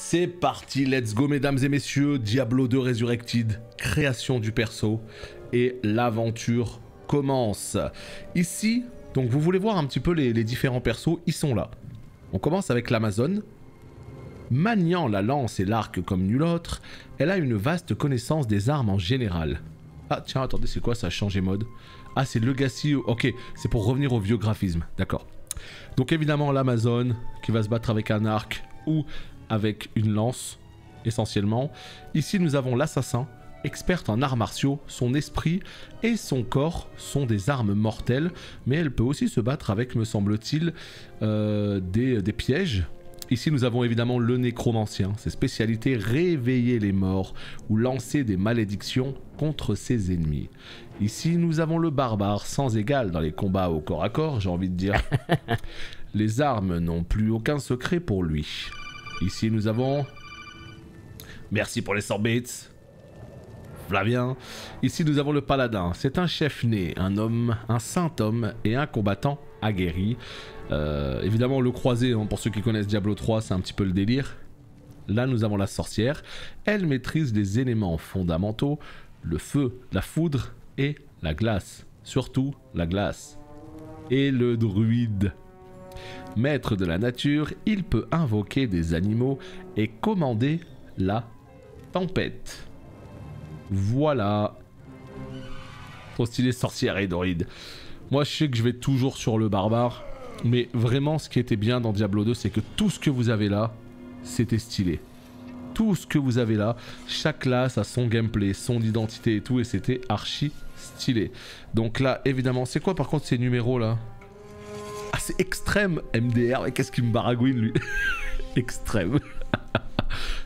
C'est parti, let's go mesdames et messieurs, Diablo 2 Resurrected, création du perso et l'aventure commence. Ici, donc vous voulez voir un petit peu les différents persos, ils sont là. On commence avec l'Amazone. Maniant la lance et l'arc comme nul autre, elle a une vaste connaissance des armes en général. Ah tiens, attendez, c'est quoi ça a changé mode? Ah c'est Legacy, ok, c'est pour revenir au vieux graphisme, d'accord. Donc évidemment l'Amazone qui va se battre avec un arc ou avec une lance, essentiellement. Ici nous avons l'assassin, experte en arts martiaux, son esprit et son corps sont des armes mortelles, mais elle peut aussi se battre avec, me semble-t-il, des pièges. Ici nous avons évidemment le nécromancien, ses spécialités réveiller les morts ou lancer des malédictions contre ses ennemis. Ici nous avons le barbare sans égal dans les combats au corps à corps, j'ai envie de dire. Les armes n'ont plus aucun secret pour lui. Ici nous avons... Merci pour les 100 bits. Flavien. Ici nous avons le paladin, c'est un chef né, un homme, un saint homme et un combattant aguerri. Évidemment le croisé, hein, pour ceux qui connaissent Diablo 3, c'est un petit peu le délire. Là nous avons la sorcière, elle maîtrise les éléments fondamentaux, le feu, la foudre et la glace. Surtout la glace. Et le druide. Maître de la nature, il peut invoquer des animaux et commander la tempête. Voilà. Trop stylé sorcière et druide. Moi je sais que je vais toujours sur le barbare. Mais vraiment ce qui était bien dans Diablo 2 c'est que tout ce que vous avez là c'était stylé. Tout ce que vous avez là, chaque classe a son gameplay, son identité et tout et c'était archi stylé. Donc là évidemment c'est quoi par contre ces numéros là? Ah c'est extrême MDR, mais qu'est-ce qui me baragouine lui? Extrême.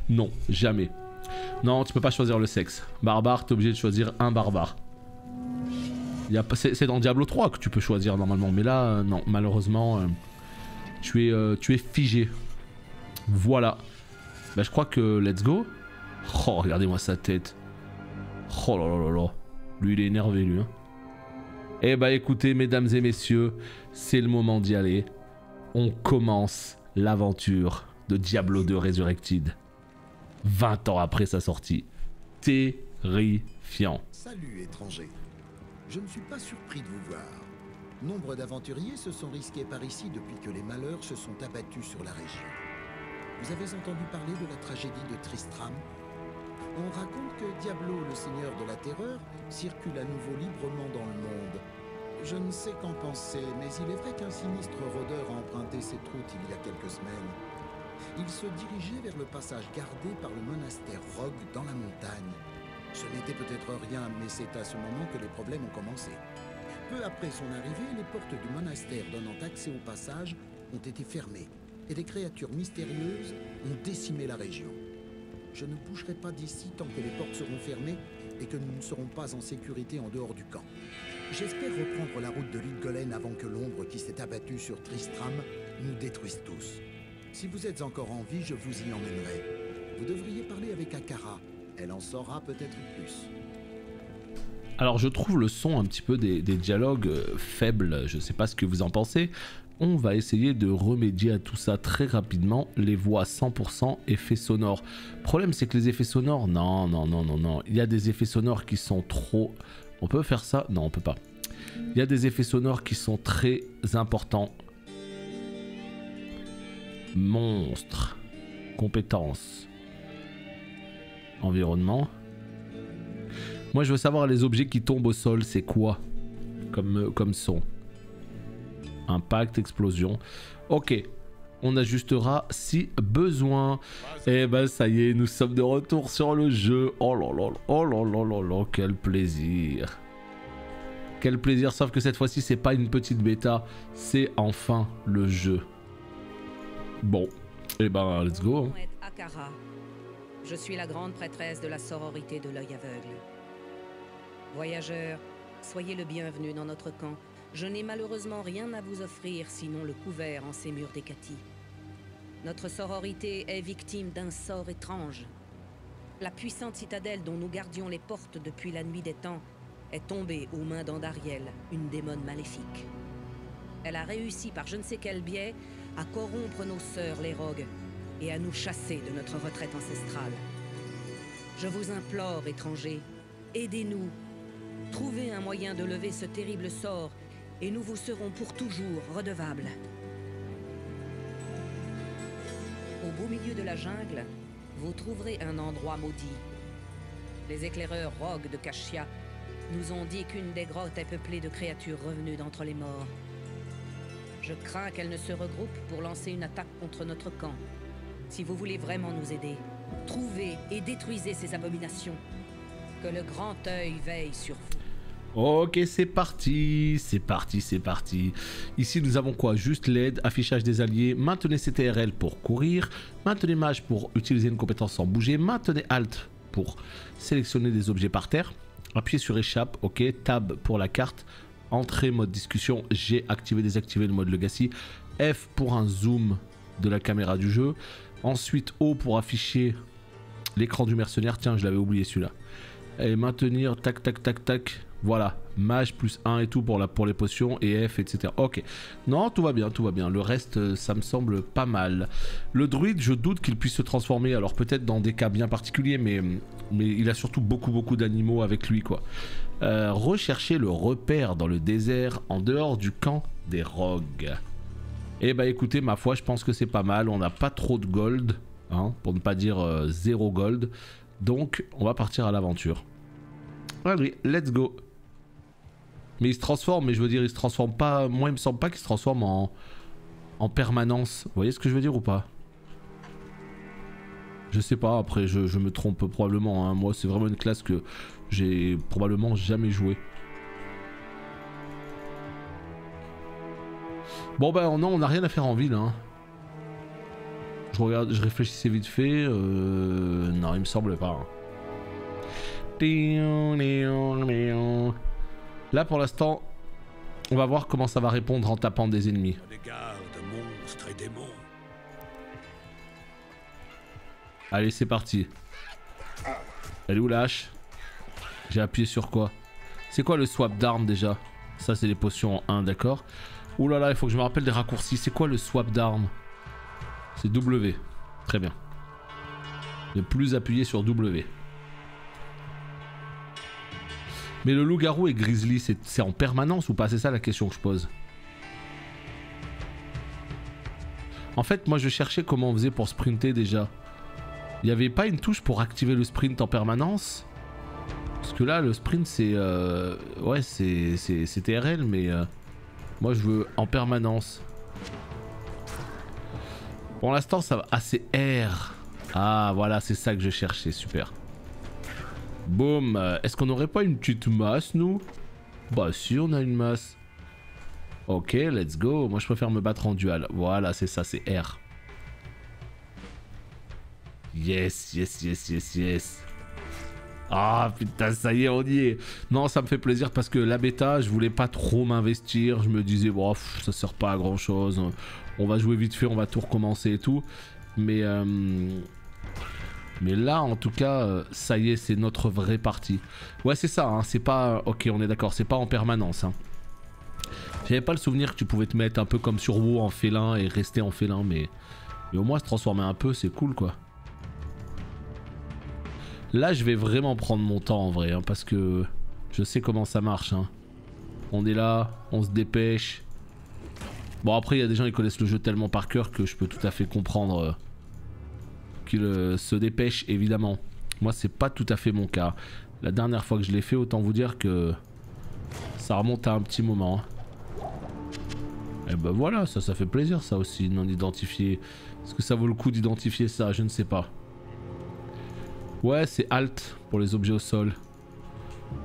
Non, jamais. Non tu peux pas choisir le sexe. Barbare t'es obligé de choisir un barbare. C'est dans Diablo 3 que tu peux choisir normalement, mais là, non, malheureusement, tu es figé. Voilà. Bah, je crois que let's go. Oh, regardez-moi sa tête. Oh là là là là. Lui, il est énervé, lui. Hein. Eh bah, écoutez, mesdames et messieurs, c'est le moment d'y aller. On commence l'aventure de Diablo 2 Resurrected. 20 ans après sa sortie. Terrifiant. Salut, étranger. Je ne suis pas surpris de vous voir. Nombre d'aventuriers se sont risqués par ici depuis que les malheurs se sont abattus sur la région. Vous avez entendu parler de la tragédie de Tristram? On raconte que Diablo, le seigneur de la terreur, circule à nouveau librement dans le monde. Je ne sais qu'en penser, mais il est vrai qu'un sinistre rôdeur a emprunté cette route il y a quelques semaines. Il se dirigeait vers le passage gardé par le monastère Rogue dans la montagne. Ce n'était peut-être rien, mais c'est à ce moment que les problèmes ont commencé. Peu après son arrivée, les portes du monastère donnant accès au passage ont été fermées, et des créatures mystérieuses ont décimé la région. Je ne bougerai pas d'ici tant que les portes seront fermées et que nous ne serons pas en sécurité en dehors du camp. J'espère reprendre la route de Lidgollen avant que l'ombre qui s'est abattue sur Tristram nous détruise tous. Si vous êtes encore en vie, je vous y emmènerai. Vous devriez parler avec Akara. Elle en saura peut-être plus. Alors je trouve le son un petit peu des dialogues faibles, je sais pas ce que vous en pensez. On va essayer de remédier à tout ça très rapidement. Les voix 100% effets sonores. Le problème c'est que les effets sonores, non. Il y a des effets sonores qui sont trop... On peut faire ça? Non on peut pas. Il y a des effets sonores qui sont très importants. Monstre. Compétences. Environnement. Moi je veux savoir les objets qui tombent au sol, c'est quoi comme son? Impact, explosion. Ok, on ajustera si besoin. Et ben ça y est, nous sommes de retour sur le jeu. Oh là là, oh là là là là, quel plaisir. Quel plaisir, sauf que cette fois-ci c'est pas une petite bêta, c'est enfin le jeu. Bon, et ben let's go. Akara. Je suis la grande prêtresse de la sororité de l'œil aveugle. Voyageurs, soyez le bienvenu dans notre camp. Je n'ai malheureusement rien à vous offrir sinon le couvert en ces murs d'Hécatie. Notre sororité est victime d'un sort étrange. La puissante citadelle dont nous gardions les portes depuis la nuit des temps est tombée aux mains d'Andariel, une démone maléfique. Elle a réussi par je ne sais quel biais à corrompre nos sœurs les rogues. et à nous chasser de notre retraite ancestrale. Je vous implore, étrangers, aidez-nous. Trouvez un moyen de lever ce terrible sort et nous vous serons pour toujours redevables. Au beau milieu de la jungle, vous trouverez un endroit maudit. Les éclaireurs rogues de Kashia nous ont dit qu'une des grottes est peuplée de créatures revenues d'entre les morts. Je crains qu'elles ne se regroupent pour lancer une attaque contre notre camp. Si vous voulez vraiment nous aider, trouvez et détruisez ces abominations. Que le grand œil veille sur vous. Ok, c'est parti, c'est parti, c'est parti. Ici, nous avons quoi? Juste l'aide, affichage des alliés, maintenez CTRL pour courir, maintenez mage pour utiliser une compétence sans bouger, maintenez Alt pour sélectionner des objets par terre, appuyez sur échappe, ok, tab pour la carte, entrée mode discussion, G, activer, désactiver le mode legacy, F pour un zoom de la caméra du jeu, ensuite O pour afficher l'écran du mercenaire, tiens, je l'avais oublié celui-là. Et maintenir, tac, tac, tac, tac. Voilà, mage plus 1 et tout pour les potions et F, etc. Ok. Non, tout va bien, tout va bien. Le reste, ça me semble pas mal. Le druide, je doute qu'il puisse se transformer. Alors peut-être dans des cas bien particuliers, mais il a surtout beaucoup d'animaux avec lui, quoi. Rechercher le repère dans le désert en dehors du camp des rogues. Eh bah écoutez, ma foi, je pense que c'est pas mal. On n'a pas trop de gold, hein, pour ne pas dire 0 gold. Donc, on va partir à l'aventure. Allez, let's go. Mais il se transforme, mais je veux dire, il se transforme pas... Moi, il me semble pas qu'il se transforme en permanence. Vous voyez ce que je veux dire ou pas? Je sais pas, après, je me trompe probablement. Hein. Moi, c'est vraiment une classe que j'ai probablement jamais joué. Bon, bah non, on n'a rien à faire en ville, hein. Je regarde, je réfléchissais vite fait. Non, il me semble pas. Là, pour l'instant, on va voir comment ça va répondre en tapant des ennemis. Monstres et démons. Allez, c'est parti. Elle est où la hache? J'ai appuyé sur quoi? C'est quoi le swap d'armes déjà? Ça, c'est les potions en 1, d'accord. Ouh là là, il faut que je me rappelle des raccourcis. C'est quoi le swap d'armes? C'est W. Très bien. Ne plus appuyer sur W. Mais le loup-garou et grizzly, c'est en permanence ou pas? C'est ça la question que je pose. En fait, moi je cherchais comment on faisait pour sprinter déjà. Il n'y avait pas une touche pour activer le sprint en permanence? Parce que là, le sprint c'est... Ouais, c'est TRL, mais... Moi je veux en permanence. Pour l'instant ça va. Ah, c'est R. Ah voilà, c'est ça que je cherchais, super. Boum. Est-ce qu'on n'aurait pas une petite masse nous? Bah si, on a une masse. Ok, let's go. Moi je préfère me battre en duel. Voilà, c'est ça, c'est R. Yes, yes, yes, yes, yes. Ah putain, ça y est, on y est. Non, ça me fait plaisir parce que la bêta, je voulais pas trop m'investir. Je me disais, bon, ça sert pas à grand chose. On va jouer vite fait, on va tout recommencer et tout. Mais là, en tout cas, ça y est, c'est notre vraie partie. Ouais, c'est ça, hein, c'est pas... Ok, on est d'accord, c'est pas en permanence. Hein. J'avais pas le souvenir que tu pouvais te mettre un peu comme sur WoW en félin et rester en félin, mais au moins se transformer un peu, c'est cool, quoi. Là, je vais vraiment prendre mon temps, en vrai, hein, parce que je sais comment ça marche. Hein. On est là, on se dépêche... Bon, après, il y a des gens qui connaissent le jeu tellement par cœur que je peux tout à fait comprendre qu'ils se dépêchent, évidemment. Moi, c'est pas tout à fait mon cas. La dernière fois que je l'ai fait, autant vous dire que ça remonte à un petit moment. Et ben voilà, ça fait plaisir, ça aussi, non identifié. Est-ce que ça vaut le coup d'identifier ça? Je ne sais pas. Ouais, c'est Alt pour les objets au sol.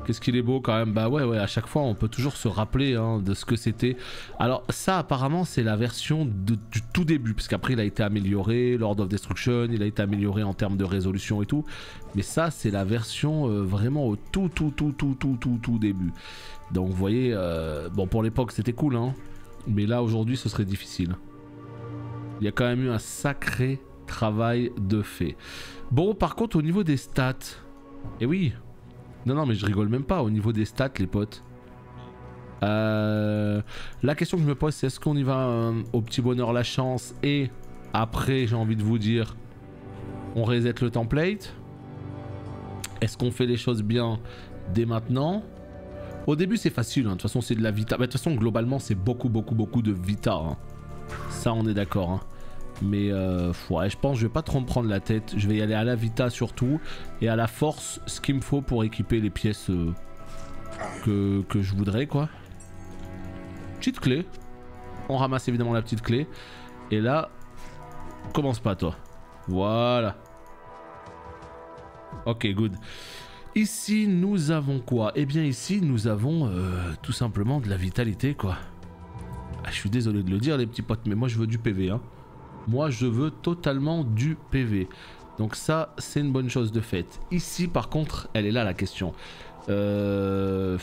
Qu'est-ce qu'il est beau quand même. Bah ouais, à chaque fois on peut toujours se rappeler hein, de ce que c'était. Alors ça apparemment c'est la version du tout début, parce qu'après il a été amélioré, Lord of Destruction, il a été amélioré en termes de résolution et tout. Mais ça c'est la version vraiment au tout début. Donc vous voyez, bon pour l'époque c'était cool hein, mais là aujourd'hui ce serait difficile. Il y a quand même eu un sacré travail de fait. Bon par contre au niveau des stats, et oui... Non mais je rigole même pas au niveau des stats les potes. La question que je me pose c'est est-ce qu'on y va au petit bonheur la chance et Après, j'ai envie de vous dire, on reset le template. Est-ce qu'on fait les choses bien dès maintenant? Au début, c'est facile, hein. De toute façon, c'est de la vita. Bah, de toute façon, globalement, c'est beaucoup de vita, hein. Ça, on est d'accord, hein. Mais ouais, je pense que je vais pas trop me prendre la tête. Je vais y aller à la vita surtout. Et à la force, ce qu'il me faut pour équiper les pièces que je voudrais, quoi. Petite clé. On ramasse évidemment la petite clé. Et là, commence pas, toi. Voilà. Ok, good. Ici, nous avons quoi? Eh bien, ici, nous avons tout simplement de la vitalité, quoi. Ah, je suis désolé de le dire, les petits potes, mais moi, je veux du PV, hein. Moi, je veux totalement du PV. Donc ça, c'est une bonne chose de fait. Ici, par contre, elle est là, la question. Je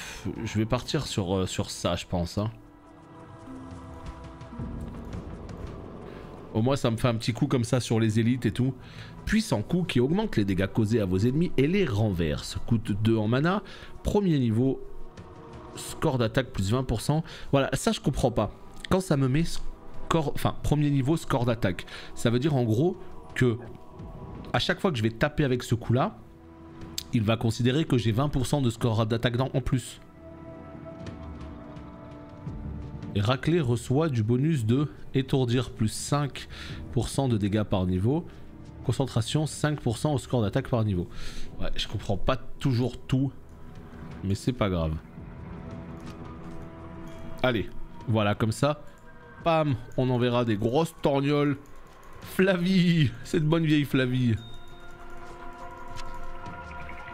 vais partir sur ça, je pense, hein. Au moins, ça me fait un petit coup comme ça sur les élites et tout. Puissant coup qui augmente les dégâts causés à vos ennemis et les renverse. Coûte 2 en mana. Premier niveau. Score d'attaque plus 20%. Voilà, ça je comprends pas. Quand ça me met score... Enfin, premier niveau, score d'attaque. Ça veut dire en gros que... À chaque fois que je vais taper avec ce coup-là, il va considérer que j'ai 20% de score d'attaque en plus. Et Raclé reçoit du bonus de étourdir plus 5% de dégâts par niveau. Concentration 5% au score d'attaque par niveau. Ouais, je comprends pas toujours tout, mais c'est pas grave. Allez, voilà, comme ça, pam, on enverra des grosses torgnoles. Flavie, cette bonne vieille Flavie.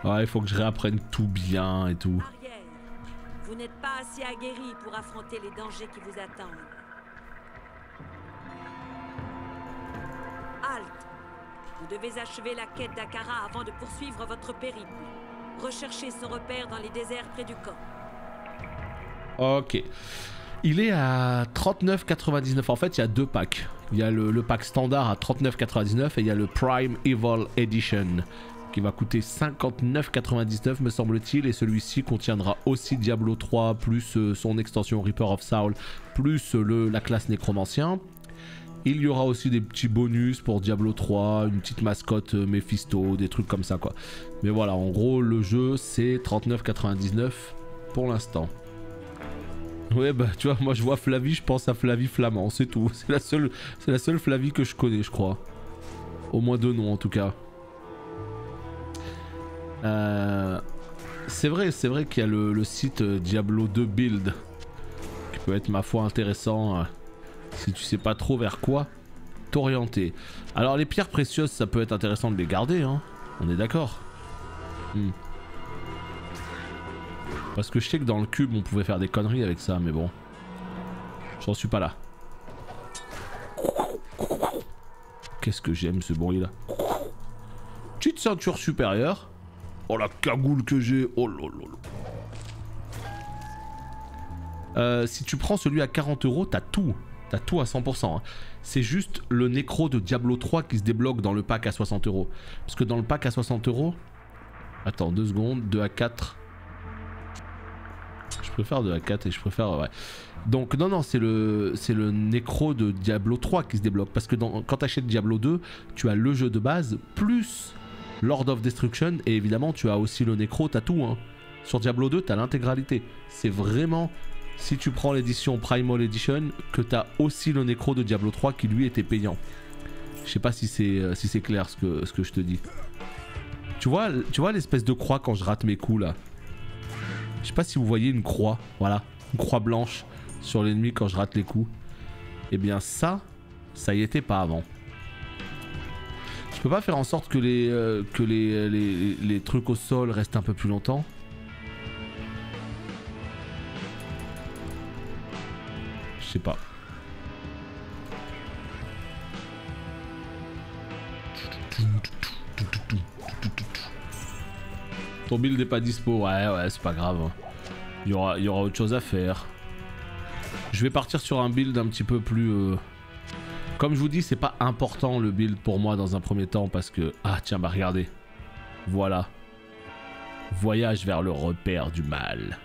Ouais, il faut que je réapprenne tout bien et tout. Ariel, vous n'êtes pas assez aguerri pour affronter les dangers qui vous attendent. Halte. Vous devez achever la quête d'Akara avant de poursuivre votre périple. Recherchez ce repère dans les déserts près du camp. Ok. Il est à 39,99. En fait, il y a deux packs. Il y a le pack standard à 39,99 et il y a le Prime Evil Edition qui va coûter 59,99 me semble-t-il. Et celui-ci contiendra aussi Diablo 3 plus son extension Reaper of Soul plus la classe Nécromancien. Il y aura aussi des petits bonus pour Diablo 3, une petite mascotte Mephisto, des trucs comme ça quoi. Mais voilà, en gros le jeu c'est 39,99 pour l'instant. Ouais bah tu vois, moi je vois Flavie, je pense à Flavie Flamand, c'est tout. C'est la seule Flavie que je connais je crois. Au moins deux noms en tout cas. C'est vrai qu'il y a le site Diablo 2 Build qui peut être ma foi intéressant. Si tu sais pas trop vers quoi t'orienter. Alors les pierres précieuses, ça peut être intéressant de les garder, hein. On est d'accord. Parce que je sais que dans le cube, on pouvait faire des conneries avec ça, mais bon. J'en suis pas là. Qu'est-ce que j'aime ce bruit-là. Petite ceinture supérieure. Oh la cagoule que j'ai. Oh lolo. Si tu prends celui à 40 €, t'as tout. T'as tout à 100%. Hein. C'est juste le nécro de Diablo 3 qui se débloque dans le pack à 60 €. Parce que dans le pack à 60 €... Attends, 2 secondes. 2 à 4. Je préfère 2 à 4 et je préfère... Ouais. Donc non, c'est le nécro de Diablo 3 qui se débloque. Parce que quand t'achètes Diablo 2, tu as le jeu de base plus Lord of Destruction. Et évidemment, tu as aussi le nécro, t'as tout. Hein. Sur Diablo 2, t'as l'intégralité. C'est vraiment... Si tu prends l'édition Primal Edition, que tu as aussi le nécro de Diablo 3 qui lui était payant. Je sais pas si c'est clair ce que je te dis. Tu vois l'espèce de croix quand je rate mes coups là. Je sais pas si vous voyez une croix, voilà, une croix blanche sur l'ennemi quand je rate les coups. Eh bien ça y était pas avant. Je peux pas faire en sorte que les trucs au sol restent un peu plus longtemps. Je sais pas. Ton build n'est pas dispo. Ouais, c'est pas grave. Il y aura autre chose à faire. Je vais partir sur un build un petit peu plus... Comme je vous dis, c'est pas important le build pour moi dans un premier temps parce que... Ah tiens, bah regardez. Voilà. Voyage vers le repère du mal.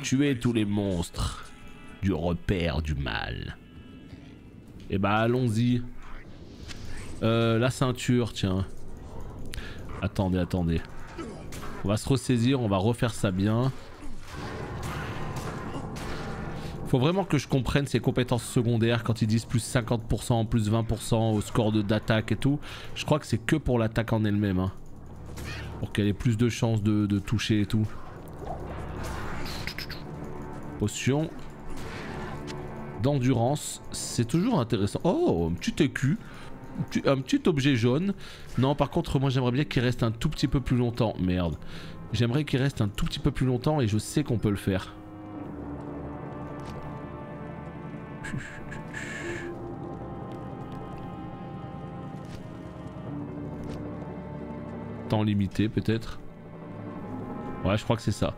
Tuer tous les monstres du repère du mal. Et bah allons-y. La ceinture, tiens. Attendez, attendez. On va se ressaisir, on va refaire ça bien. Faut vraiment que je comprenne ses compétences secondaires quand ils disent plus 50%, plus 20% au score d'attaque et tout. Je crois que c'est que pour l'attaque en elle-même. Hein. Pour qu'elle ait plus de chances de toucher et tout. Potion. D'endurance. C'est toujours intéressant. Oh, un petit écu. Un petit objet jaune. Non, par contre, moi j'aimerais bien qu'il reste un tout petit peu plus longtemps. Merde. J'aimerais qu'il reste un tout petit peu plus longtemps et je sais qu'on peut le faire. Temps limité peut-être. Ouais, je crois que c'est ça.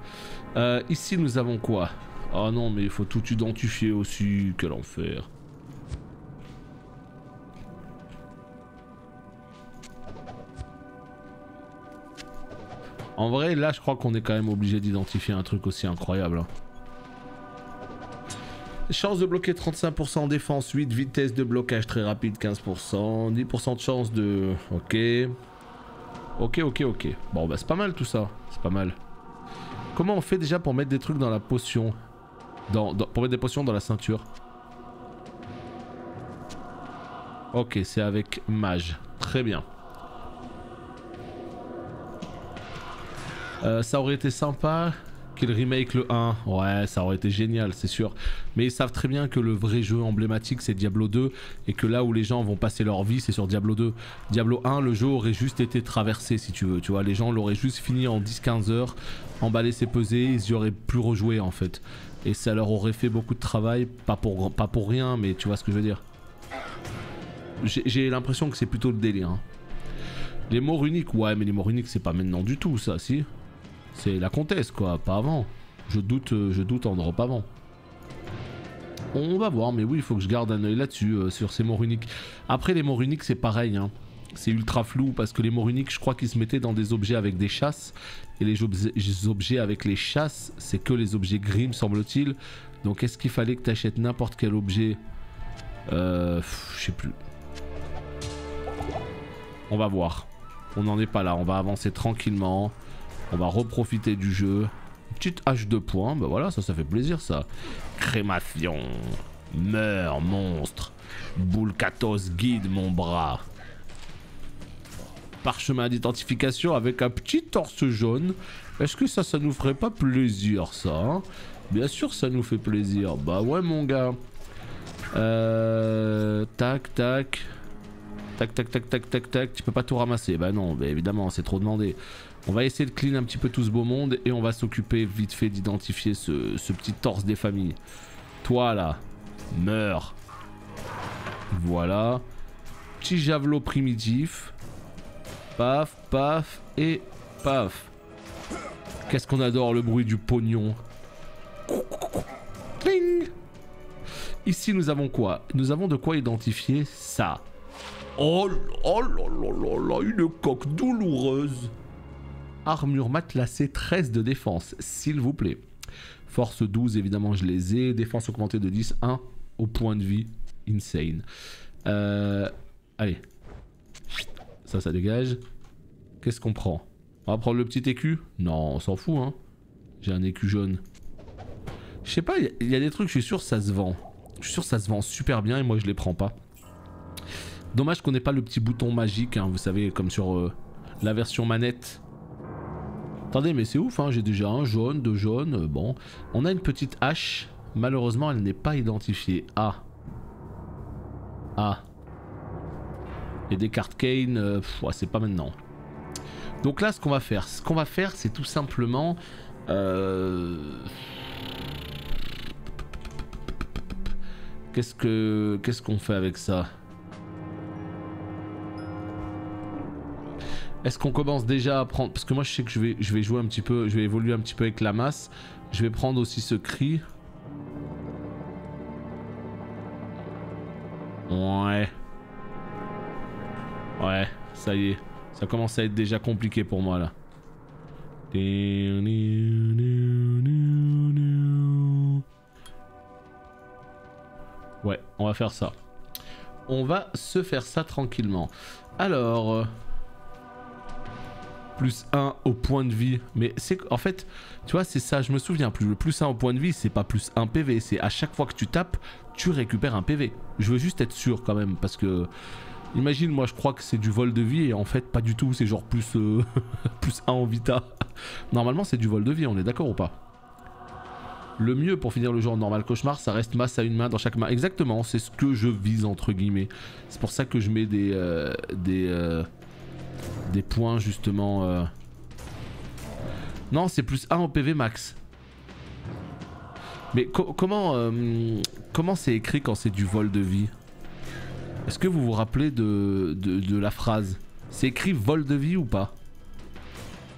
Ici nous avons quoi? Oh non, mais il faut tout identifier aussi. Quel enfer. En vrai, là, je crois qu'on est quand même obligé d'identifier un truc aussi incroyable. Hein. Chance de bloquer 35% en défense, 8, vitesse de blocage très rapide 15%, 10% de chance de... Ok. Ok. Bon, bah c'est pas mal tout ça, c'est pas mal. Comment on fait déjà pour mettre des trucs dans la potion? Pour mettre des potions dans la ceinture? Ok, c'est avec mage. Très bien. Ça aurait été sympa qu'ils remake le 1. Ouais, ça aurait été génial, c'est sûr. Mais ils savent très bien que le vrai jeu emblématique c'est Diablo 2 et que là où les gens vont passer leur vie c'est sur Diablo 2. Diablo 1, le jeu aurait juste été traversé si tu veux. Tu vois, les gens l'auraient juste fini en 10-15 heures, emballé ses pesées, ils y auraient plus rejoué en fait. Et ça leur aurait fait beaucoup de travail, pas pour rien, mais tu vois ce que je veux dire. J'ai l'impression que c'est plutôt le délire. Hein. Les morts uniques, ouais, mais les morts uniques c'est pas maintenant du tout ça, si. C'est la comtesse quoi, pas avant. Je doute en drop avant. On va voir, mais oui, il faut que je garde un œil là-dessus, sur ces morts uniques. Après les morts uniques c'est pareil, hein. C'est ultra flou parce que les morts uniques je crois qu'ils se mettaient dans des objets avec des chasses. Et les objets avec les chasses, c'est que les objets Grimm semble-t-il. Donc est-ce qu'il fallait que tu achètes n'importe quel objet? Je sais plus. On va voir. On n'en est pas là, on va avancer tranquillement. On va reprofiter du jeu. Petite hache de poing, bah voilà, ça fait plaisir ça. Crémation. Meurs, monstre. Boule 14 guide mon bras. Parchemin d'identification avec un petit torse jaune. Est-ce que ça nous ferait pas plaisir ça hein? Bien sûr ça nous fait plaisir. Bah ouais mon gars. Tac. Tac. Tu peux pas tout ramasser. Bah non, bah évidemment c'est trop demandé. On va essayer de clean un petit peu tout ce beau monde et on va s'occuper vite fait d'identifier ce petit torse des familles. Toi là, meurs. Voilà. Petit javelot primitif. Paf, paf et paf. Qu'est-ce qu'on adore le bruit du pognon. Cling. Ici nous avons quoi? Nous avons de quoi identifier ça. Oh là, une coque douloureuse. Armure matelassée 13 de défense, s'il vous plaît. Force 12, évidemment, je les ai. Défense augmentée de 10, 1 au point de vie. Insane. Allez. Ça dégage. Qu'est-ce qu'on prend? On va prendre le petit écu? Non, on s'en fout, hein. J'ai un écu jaune. Je sais pas, il y a des trucs, je suis sûr ça se vend. Je suis sûr ça se vend super bien et moi je les prends pas. Dommage qu'on n'ait pas le petit bouton magique, hein, vous savez, comme sur la version manette. Attendez, mais c'est ouf, hein, j'ai déjà un jaune, deux jaunes, bon. On a une petite hache, malheureusement elle n'est pas identifiée. Ah. Et des cartes Kane, ouais, c'est pas maintenant. Donc là, ce qu'on va faire, c'est tout simplement... Qu'est-ce qu'on fait avec ça? Est-ce qu'on commence déjà à prendre... Parce que moi je sais que je vais jouer un petit peu, je vais évoluer un petit peu avec la masse. Je vais prendre aussi ce cri. Ouais, ça y est. Ça commence à être déjà compliqué pour moi là. Ouais, on va faire ça. On va se faire ça tranquillement. Alors... plus 1 au point de vie. Mais c'est en fait, tu vois, c'est ça, je me souviens plus. Le plus 1 au point de vie, c'est pas plus 1 PV. C'est à chaque fois que tu tapes, tu récupères un PV. Je veux juste être sûr quand même. Parce que, imagine, moi je crois que c'est du vol de vie. Et en fait, pas du tout. C'est genre plus, plus 1 en vita. Normalement, c'est du vol de vie. On est d'accord ou pas? Le mieux pour finir le jeu en normal cauchemar, ça reste masse à une main dans chaque main. Exactement, c'est ce que je vise entre guillemets. C'est pour ça que je mets des points justement. Non, c'est plus 1 au PV max. Mais comment c'est écrit quand c'est du vol de vie? Est-ce que vous vous rappelez de la phrase? C'est écrit vol de vie ou pas?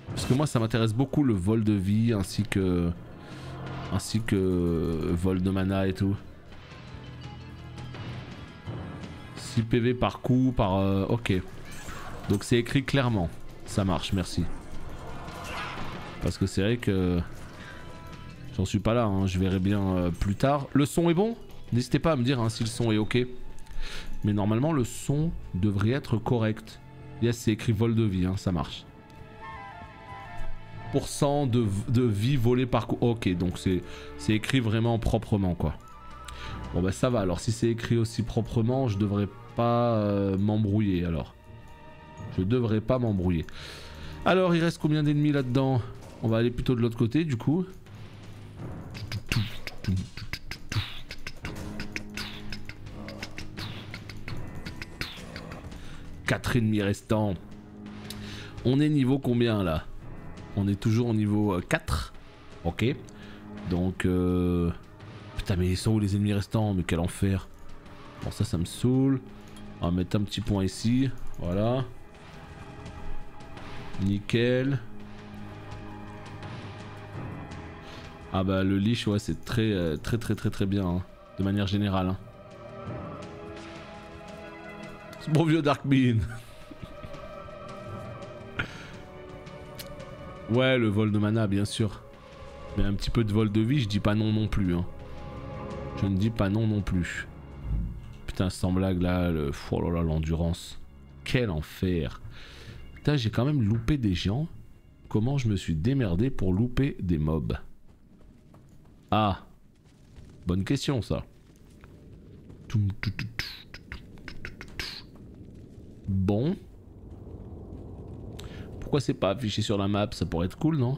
Parce que moi ça m'intéresse beaucoup le vol de vie ainsi que vol de mana et tout. 6 PV par coup, par... ok. Donc c'est écrit clairement. Ça marche, merci. Parce que c'est vrai que... j'en suis pas là, hein, je verrai bien plus tard. Le son est bon? N'hésitez pas à me dire hein, si le son est ok. Mais normalement le son devrait être correct. Yes, c'est écrit vol de vie, hein, ça marche. % de vie volée par coup. Ok, donc c'est écrit vraiment proprement quoi. Bon bah ça va, alors si c'est écrit aussi proprement, je devrais pas m'embrouiller alors. Je devrais pas m'embrouiller. Alors il reste combien d'ennemis là-dedans? On va aller plutôt de l'autre côté du coup. 4 ennemis restants. On est niveau combien là? On est toujours au niveau 4. Ok. Donc... putain mais ils sont où les ennemis restants? Mais quel enfer. Bon ça me saoule. On va mettre un petit point ici. Voilà. Nickel. Ah bah le leash ouais c'est très bien. Hein, de manière générale. Hein. Ce bon vieux Darkbean. Ouais, le vol de mana, bien sûr. Mais un petit peu de vol de vie, je dis pas non non plus. Hein. Je ne dis pas non non plus. Putain, sans blague là, oh là là, l'endurance. Quel enfer. Putain, j'ai quand même loupé des gens. Comment je me suis démerdé pour louper des mobs? Ah. Bonne question ça. Bon. Pourquoi c'est pas affiché sur la map? Ça pourrait être cool, non?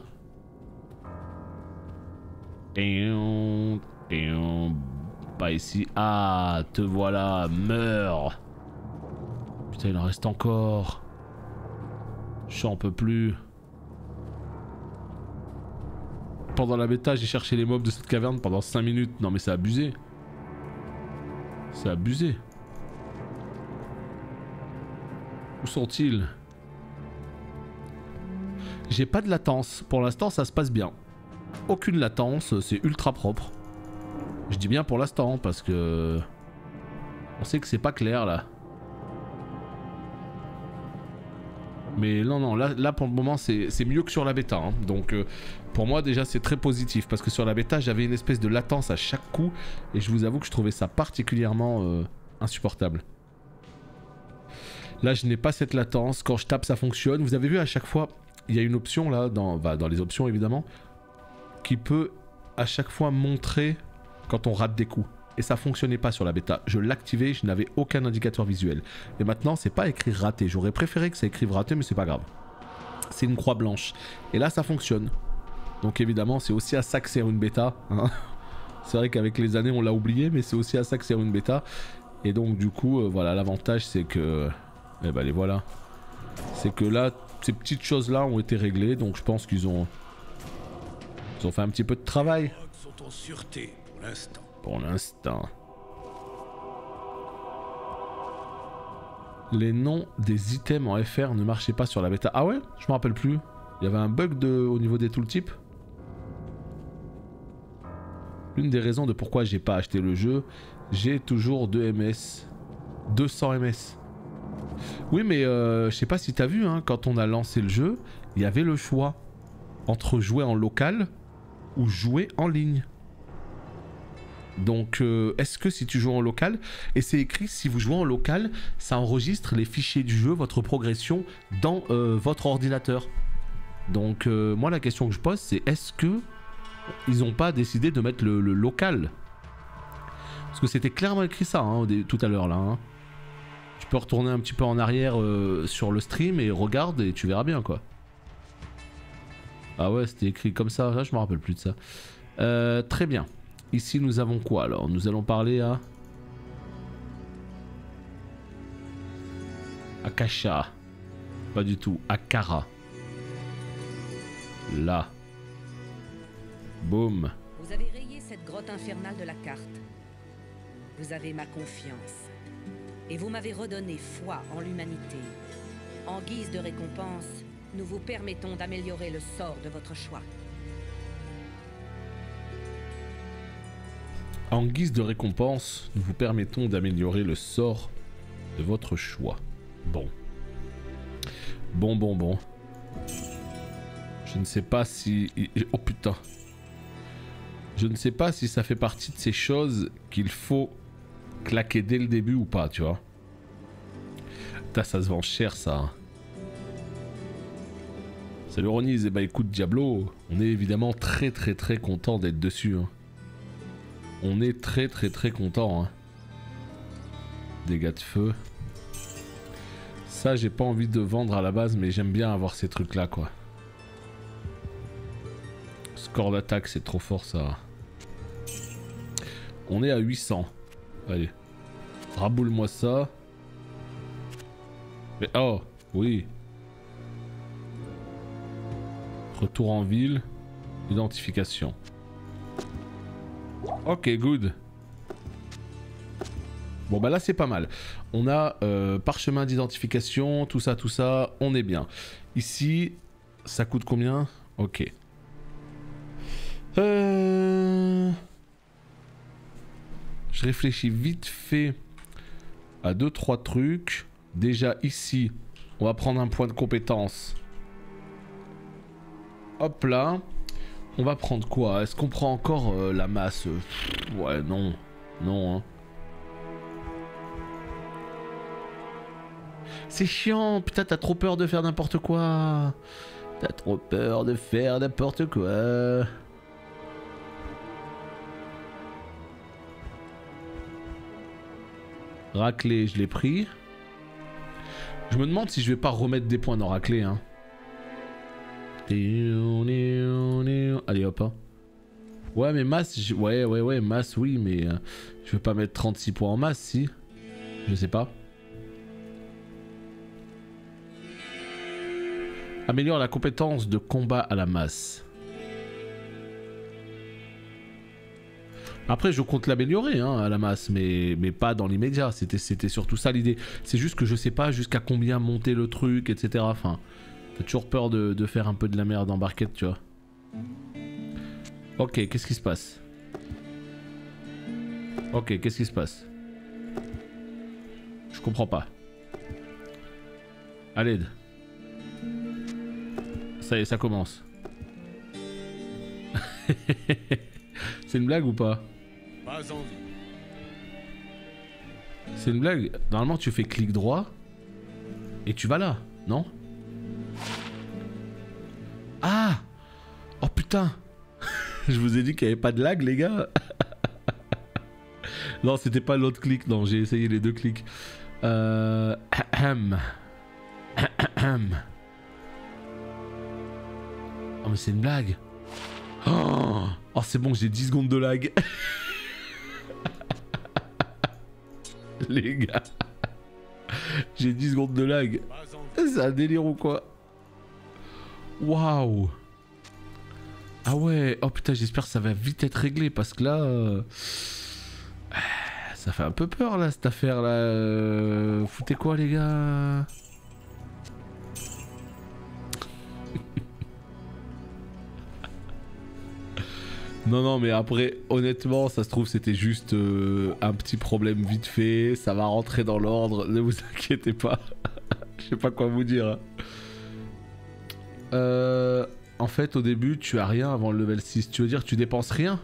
Pas ici. Ah, te voilà, meurs. Putain, il en reste encore. J'en peux plus. Pendant la bêta, j'ai cherché les mobs de cette caverne pendant 5 minutes. Non mais c'est abusé. C'est abusé. Où sont-ils? J'ai pas de latence. Pour l'instant, ça se passe bien. Aucune latence, c'est ultra propre. Je dis bien pour l'instant, parce que... on sait que c'est pas clair, là. Mais non, là pour le moment, c'est mieux que sur la bêta. Hein. Donc, pour moi, déjà, c'est très positif. Parce que sur la bêta, j'avais une espèce de latence à chaque coup. Et je vous avoue que je trouvais ça particulièrement insupportable. Là, je n'ai pas cette latence. Quand je tape, ça fonctionne. Vous avez vu, à chaque fois... il y a une option là, dans les options évidemment, qui peut à chaque fois montrer quand on rate des coups. Et ça fonctionnait pas sur la bêta. Je l'activais, je n'avais aucun indicateur visuel. Et maintenant, c'est pas écrit raté. J'aurais préféré que ça écrive raté, mais c'est pas grave. C'est une croix blanche. Et là, ça fonctionne. Donc évidemment, c'est aussi à ça que sert une bêta. Hein. C'est vrai qu'avec les années, on l'a oublié, mais c'est aussi à ça que sert une bêta. Et donc du coup, voilà, l'avantage c'est que... eh ben les voilà. C'est que là... ces petites choses là ont été réglées, donc je pense qu'ils ont fait un petit peu de travail. Les rocs sont en sûreté pour l'instant. Pour l'instant. Les noms des items en FR ne marchaient pas sur la bêta. Ah ouais? Je me rappelle plus. Il y avait un bug au niveau des tooltips. L'une des raisons de pourquoi j'ai pas acheté le jeu, j'ai toujours 2 MS. 200 MS. Oui mais je sais pas si t'as vu hein, quand on a lancé le jeu, il y avait le choix entre jouer en local ou jouer en ligne. Donc, est-ce que si tu joues en local, et c'est écrit, si vous jouez en local, ça enregistre les fichiers du jeu, votre progression, dans votre ordinateur. Donc, moi, la question que je pose, c'est est-ce que ils n'ont pas décidé de mettre le local? Parce que c'était clairement écrit ça, hein, tout à l'heure, là. Hein. Tu peux retourner un petit peu en arrière sur le stream et regarde et tu verras bien, quoi. Ah ouais, c'était écrit comme ça, là, je me rappelle plus de ça. Très bien. Ici, nous avons quoi, alors? Nous allons parler à... Akasha. Pas du tout. Akara. Là. Boum. Vous avez rayé cette grotte infernale de la carte. Vous avez ma confiance. Et vous m'avez redonné foi en l'humanité. En guise de récompense, nous vous permettons d'améliorer le sort de votre choix. En guise de récompense, nous vous permettons d'améliorer le sort de votre choix. Bon. Bon. Je ne sais pas si... Oh putain. Je ne sais pas si ça fait partie de ces choses qu'il faut claquer dès le début ou pas, tu vois. Putain, ça se vend cher, ça. Salut Ronise, et bah écoute Diablo, on est évidemment très content d'être dessus. Hein. On est très content. Hein. Dégâts de feu. Ça, j'ai pas envie de vendre à la base, mais j'aime bien avoir ces trucs là, quoi. Score d'attaque, c'est trop fort, ça. On est à 800. Allez. Raboule-moi ça. Mais oh, oui. Retour en ville. Identification. Ok, good. Bon bah là c'est pas mal. On a parchemin d'identification, tout ça, on est bien. Ici, ça coûte combien? Ok. Je réfléchis vite fait à 2-3 trucs. Déjà ici, on va prendre un point de compétence. Hop là. On va prendre quoi? Est-ce qu'on prend encore la masse? Ouais, non. Non, hein. C'est chiant. Putain, t'as trop peur de faire n'importe quoi. T'as trop peur de faire n'importe quoi. Raclé, je l'ai pris. Je me demande si je vais pas remettre des points dans raclé, hein. Allez hop hein. Ouais mais masse, ouais masse oui mais je vais pas mettre 36 points en masse si. Je sais pas. Améliore la compétence de combat à la masse. Après je compte l'améliorer hein, à la masse mais pas dans l'immédiat. C'était surtout ça l'idée. C'est juste que je sais pas jusqu'à combien monter le truc etc. Enfin... T'as toujours peur de faire un peu de la merde en barquette, tu vois. Ok, qu'est-ce qui se passe? Ok, qu'est-ce qui se passe? Je comprends pas. À l'aide. Ça y est, ça commence. C'est une blague ou pas? Pas envie. C'est une blague? Normalement, tu fais clic droit et tu vas là, non? Ah! Oh putain! Je vous ai dit qu'il n'y avait pas de lag, les gars! Non, c'était pas l'autre clic, non, j'ai essayé les deux clics. Oh, mais c'est une blague! Oh, c'est bon, j'ai 10 secondes de lag! Les gars! J'ai 10 secondes de lag! C'est un délire ou quoi? Waouh! Ah ouais, oh putain, j'espère que ça va vite être réglé parce que là... ça fait un peu peur là, cette affaire là. Foutez quoi les gars? Non, mais après, honnêtement, ça se trouve, c'était juste un petit problème vite fait. Ça va rentrer dans l'ordre, ne vous inquiétez pas. Je sais pas quoi vous dire. En fait, au début, tu as rien avant le level 6. Tu veux dire, tu dépenses rien?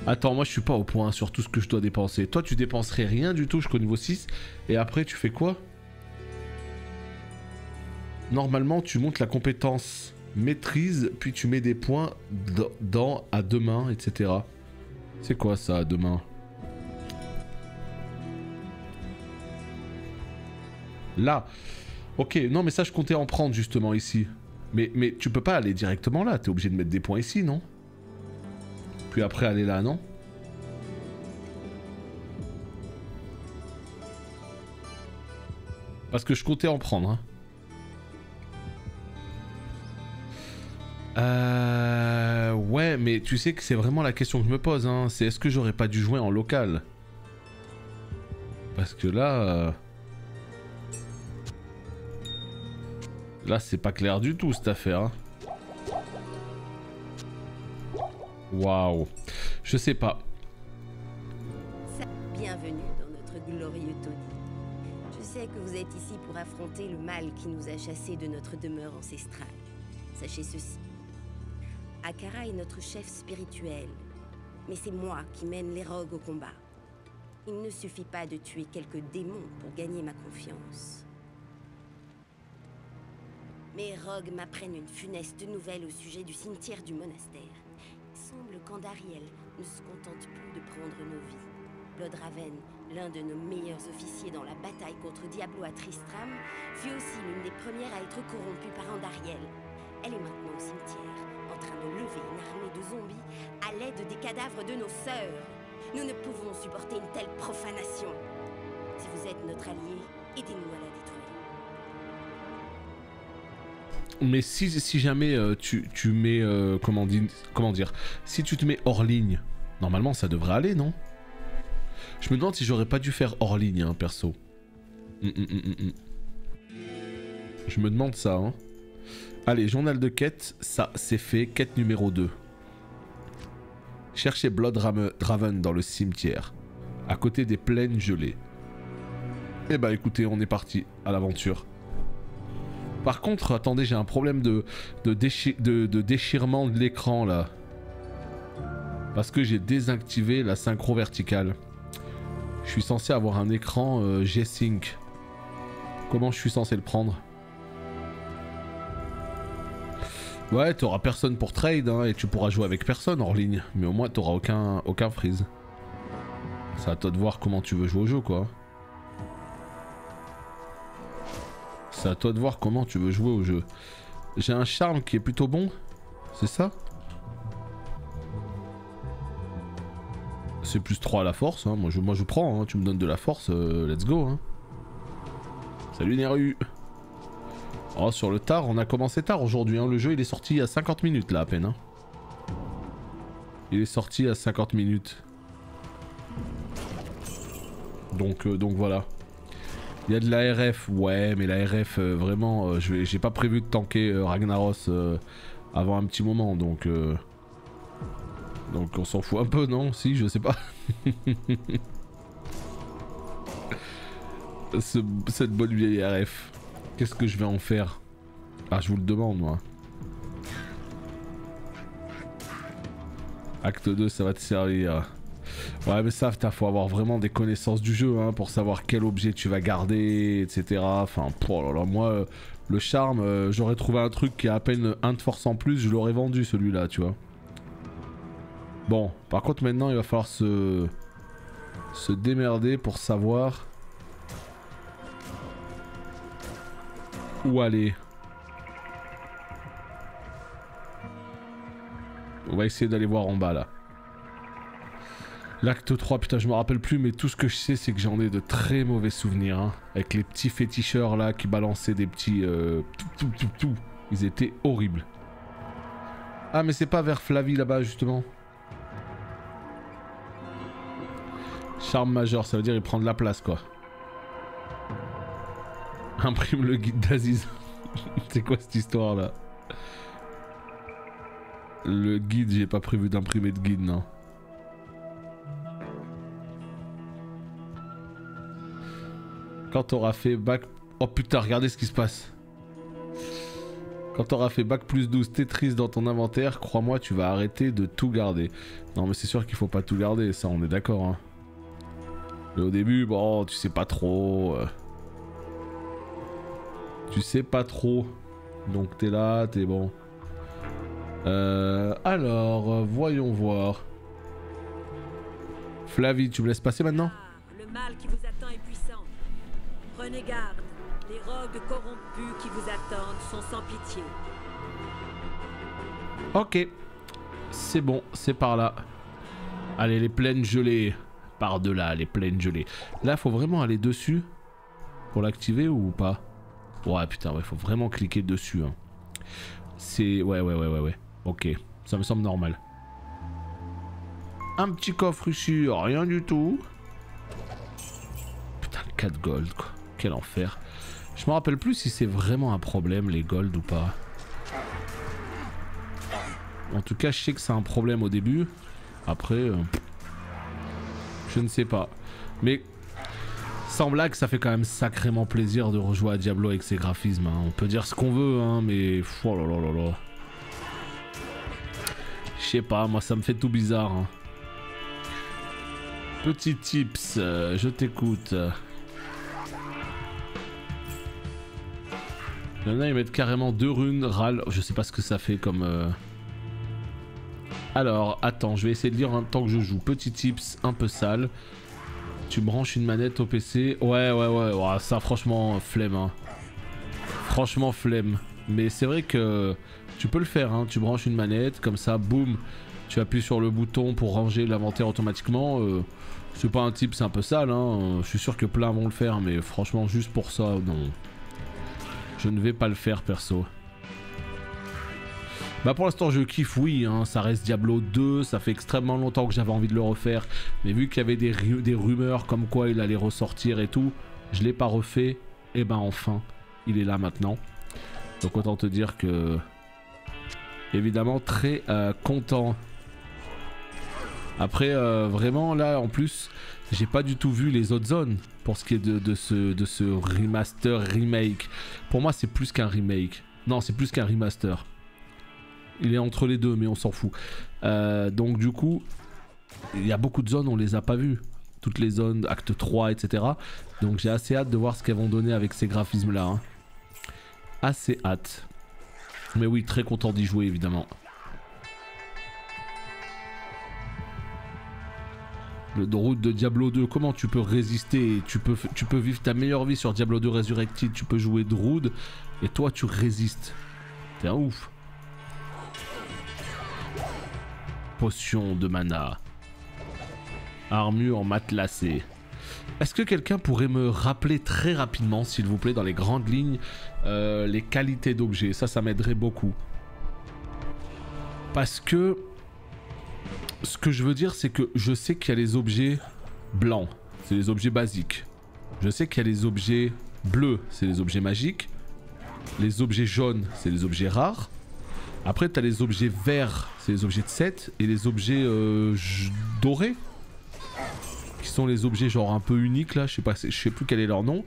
Attends, moi je suis pas au point sur tout ce que je dois dépenser. Toi tu dépenserais rien du tout jusqu'au niveau 6. Et après tu fais quoi? Normalement tu montes la compétence maîtrise, puis tu mets des points dans à deux mains, etc. C'est quoi ça à deux mains? Là. Ok, non mais ça je comptais en prendre justement ici. Mais tu peux pas aller directement là, t'es obligé de mettre des points ici, non? Puis après aller là, non? Parce que je comptais en prendre. Hein. Ouais, mais tu sais que c'est vraiment la question que je me pose. Hein. C'est est-ce que j'aurais pas dû jouer en local? Parce que là... Là, c'est pas clair du tout cette affaire. Hein. Waouh. Je sais pas. Bienvenue dans notre glorieux taudis. Je sais que vous êtes ici pour affronter le mal qui nous a chassés de notre demeure ancestrale. Sachez ceci. Akara est notre chef spirituel. Mais c'est moi qui mène les rogues au combat. Il ne suffit pas de tuer quelques démons pour gagner ma confiance. Mes rogues m'apprennent une funeste nouvelle au sujet du cimetière du monastère. Il semble qu'Andariel ne se contente plus de prendre nos vies. Bloodraven, l'un de nos meilleurs officiers dans la bataille contre Diablo à Tristram, fut aussi l'une des premières à être corrompue par Andariel. Elle est maintenant au cimetière, en train de lever une armée de zombies à l'aide des cadavres de nos sœurs. Nous ne pouvons supporter une telle profanation. Si vous êtes notre allié, aidez-nous à la détruire. Mais si jamais tu mets... comment dire? Si tu te mets hors ligne, normalement ça devrait aller, non? Je me demande si j'aurais pas dû faire hors ligne, hein, perso. Je me demande ça, hein. Allez, journal de quête, ça c'est fait. Quête numéro 2. Cherchez Bloodraven dans le cimetière, à côté des plaines gelées. Eh bah écoutez, on est parti à l'aventure. Par contre, attendez, j'ai un problème de déchirement de l'écran là. Parce que j'ai désactivé la synchro verticale. Je suis censé avoir un écran G-Sync. Comment je suis censé le prendre? Ouais, t'auras personne pour trade hein, et tu pourras jouer avec personne hors ligne. Mais au moins t'auras aucun freeze. C'est à toi de voir comment tu veux jouer au jeu quoi. C'est à toi de voir comment tu veux jouer au jeu. J'ai un charme qui est plutôt bon. C'est ça? C'est plus 3 à la force. Hein. Moi je prends. Hein. Tu me donnes de la force. Let's go. Hein. Salut Neru. Oh, sur le tard, on a commencé tard aujourd'hui. Hein. Le jeu il est sorti il y a 50 minutes là à peine. Hein. Il est sorti à 50 minutes. Donc voilà. Il y a de la RF, ouais, mais la RF, vraiment, j'ai pas prévu de tanker Ragnaros avant un petit moment, donc on s'en fout un peu, non? Si, je sais pas. Cette bonne vieille RF, qu'est-ce que je vais en faire? Ah, je vous le demande, moi. Acte 2, ça va te servir. Ouais mais ça, faut avoir vraiment des connaissances du jeu hein, pour savoir quel objet tu vas garder, etc. Enfin, oh là là, moi, le charme, j'aurais trouvé un truc qui a à peine 1 de force en plus, je l'aurais vendu celui-là, tu vois. Bon, par contre maintenant, il va falloir se démerder pour savoir où aller. On va essayer d'aller voir en bas là. L'acte 3, putain je me rappelle plus mais tout ce que je sais c'est que j'en ai de très mauvais souvenirs hein, avec les petits féticheurs là qui balançaient des petits tout. Ils étaient horribles. Ah mais c'est pas vers Flavie là-bas justement. Charme majeur, ça veut dire il prend de la place quoi. Imprime le guide d'Aziz. C'est quoi cette histoire là? Le guide, j'ai pas prévu d'imprimer de guide non. Quand t'auras fait bac... Oh putain, regardez ce qui se passe. Quand t'auras fait bac plus 12 Tetris dans ton inventaire, crois-moi, tu vas arrêter de tout garder. Non, mais c'est sûr qu'il faut pas tout garder, ça, on est d'accord. Hein. Mais au début, bon, tu sais pas trop. Tu sais pas trop. Donc t'es là, t'es bon. Alors, voyons voir. Flavie, tu me laisses passer maintenant? Le mal qui vous attend est puissant. Prenez garde. Les rogues corrompus qui vous attendent sont sans pitié. Ok. C'est bon, c'est par là. Allez, les plaines gelées. Par-delà, les plaines gelées. Là, faut vraiment aller dessus pour l'activer ou pas? Ouais, putain, ouais, faut vraiment cliquer dessus. Hein. C'est... Ouais. Ok, ça me semble normal. Un petit coffre ici, rien du tout. Putain, 4 gold, quoi. Quel enfer. Je me rappelle plus si c'est vraiment un problème, les gold ou pas. En tout cas, je sais que c'est un problème au début. Après, je ne sais pas. Mais... sans blague, ça fait quand même sacrément plaisir de rejouer à Diablo avec ses graphismes. Hein. On peut dire ce qu'on veut, hein, mais... oh là là là là. Je sais pas, moi ça me fait tout bizarre. Hein. Petit tips, je t'écoute. Il y en a, ils mettent carrément 2 runes, râle. Je sais pas ce que ça fait comme... Alors, attends, je vais essayer de lire en même temps que je joue. Petit tips, un peu sale. Tu branches une manette au PC. Ouais, ça franchement, flemme. Hein. Franchement, flemme. Mais c'est vrai que tu peux le faire. Hein. Tu branches une manette, comme ça, boum. Tu appuies sur le bouton pour ranger l'inventaire automatiquement. C'est pas un type, c'est un peu sale. Hein. Je suis sûr que plein vont le faire, mais franchement, juste pour ça, non. Je ne vais pas le faire, perso. Bah pour l'instant je kiffe, oui, hein, ça reste Diablo 2, ça fait extrêmement longtemps que j'avais envie de le refaire, mais vu qu'il y avait des rumeurs comme quoi il allait ressortir et tout, je l'ai pas refait, et ben enfin, il est là maintenant. Donc autant te dire que, évidemment très content. Après vraiment là en plus, j'ai pas du tout vu les autres zones pour ce qui est de ce remaster, remake. Pour moi c'est plus qu'un remake, non c'est plus qu'un remaster. Il est entre les deux, mais on s'en fout. Donc du coup, il y a beaucoup de zones, on les a pas vues. Toutes les zones, acte 3, etc. Donc j'ai assez hâte de voir ce qu'elles vont donner avec ces graphismes-là. Hein. Assez hâte. Mais oui, très content d'y jouer, évidemment. Le route de Diablo 2, comment tu peux résister? Tu peux vivre ta meilleure vie sur Diablo 2 Resurrected. Tu peux jouer Druid, et toi tu résistes. T'es un ouf. Potion de mana. Armure matelassée. Est-ce que quelqu'un pourrait me rappeler très rapidement, s'il vous plaît, dans les grandes lignes, les qualités d'objets? Ça m'aiderait beaucoup. Parce que... ce que je veux dire, c'est que je sais qu'il y a les objets blancs. C'est les objets basiques. Je sais qu'il y a les objets bleus. C'est les objets magiques. Les objets jaunes, c'est les objets rares. Après, tu as les objets verts, c'est les objets de 7, et les objets dorés, qui sont les objets genre un peu uniques là, je sais plus quel est leur nom.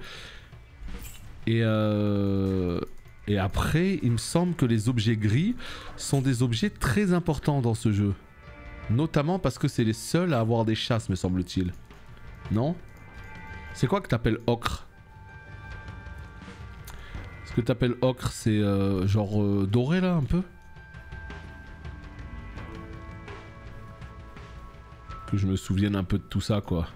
Et après, il me semble que les objets gris sont des objets très importants dans ce jeu. Notamment parce que c'est les seuls à avoir des chasses, me semble-t-il. Non? C'est quoi que t'appelles ocre? Ce que t'appelles ocre, c'est genre doré là un peu? Que je me souvienne un peu de tout ça quoi.